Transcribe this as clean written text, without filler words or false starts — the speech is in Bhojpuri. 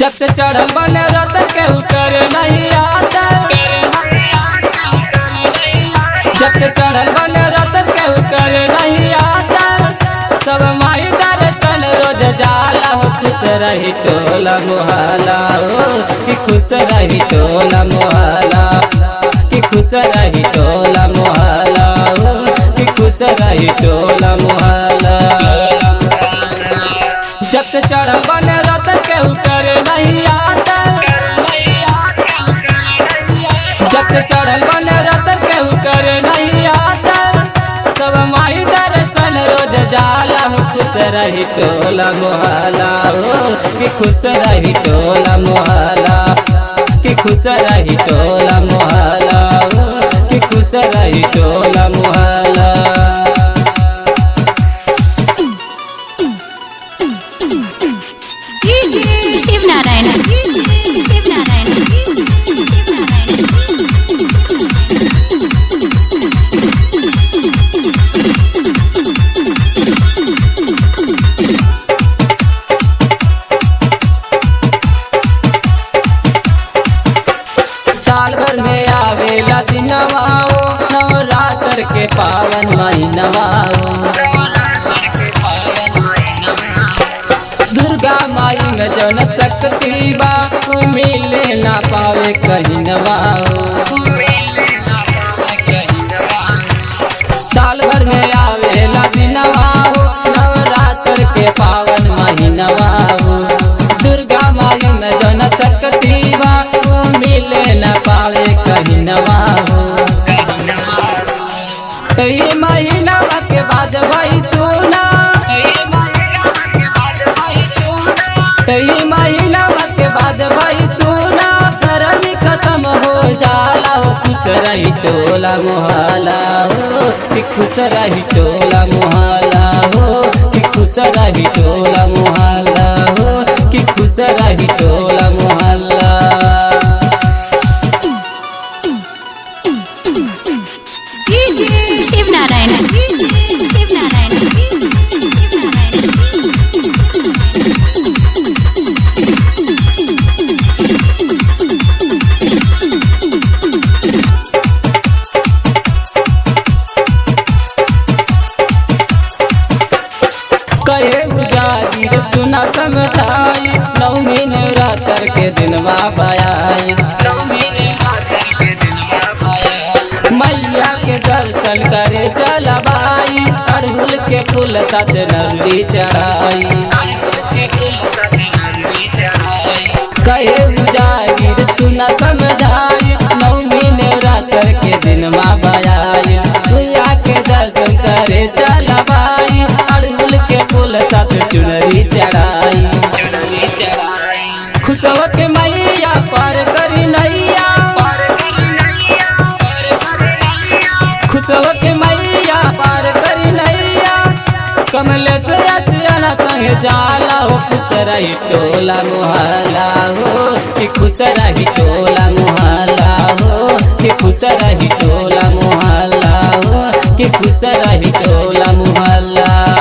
जब से चढ़ल बने रत के उतर नहीं आता, जब से चढ़ल बने रत के उतर नहीं आता। सब माई दर्शन रोज जाला हो, खुश रही टोला मोहल्ला हो कि खुश रही टोला मोहल्ला, कि खुश रही टोला मोहल्ला हो कि खुश रही टोला मोहल्ला। जब से चढ़ल बने रत के उतर नहीं आता, जब से चढ़ल बने रत के उतर नहीं आता। सब माई दर्शन रोज जाला हो, खुश रही टोला मोहल्ला हो कि खुश रही टोला मोहल्ला, कि खुश रही टोला मोहल्ला हो कि खुश रही टोला मोहल्ला। शिव नारायण, शिव नारायण, शिव नारायण। साल भर में आवेला दिनवा हो, नवरात्र के पावन महीनवा हो। दुर्गा माई में जौन शक्ति बा, मिले ना पावे कहीं नवा हो। साल भर में आवेला दिनवा हो, नवरात्र के पावन महीनवा हो। दुर्गा माई में जौन शक्ति बा, मिले न पावे कहीं नवा हो। ये महीना के बाद भाई सोना, ये महीना के बाद भाई सोना, गर्मी खत्म हो जाला हो। खुश रही टोला मोहल्ला हो कि खुश रही टोला मोहल्ला हो कि खुश रही टोला मोहल्ला हो कि खुश रही टोला मोहल्ला। शिव नारायण, शिव नारायण, शिव नारायण। कहे उजागिर सुना समझाई, नवमी नवरात्र के दिनवा बयाई। मैया के दर्शन करे चलबाई, अड़हुल के फूल साथ नरली चढ़ाई। कहे उजागिर सुना समझाई, नवमी नवरात्र के दिनवा बयाई। मैया के दर्शन करे चलबाई, अड़हुल के फूल साथ चुनरी चढ़ाई। खुशवा के मैया पार करी नैया, खुशवा के मैया पार करी नैया। कमले से असियाना संग जाला हो, खुश रही टोला मोहल्ला हो कि खुश रही टोला मोहल्ला हो कि खुश रही टोला मोहल्ला हो कि खुश रही टोला मोहल्ला।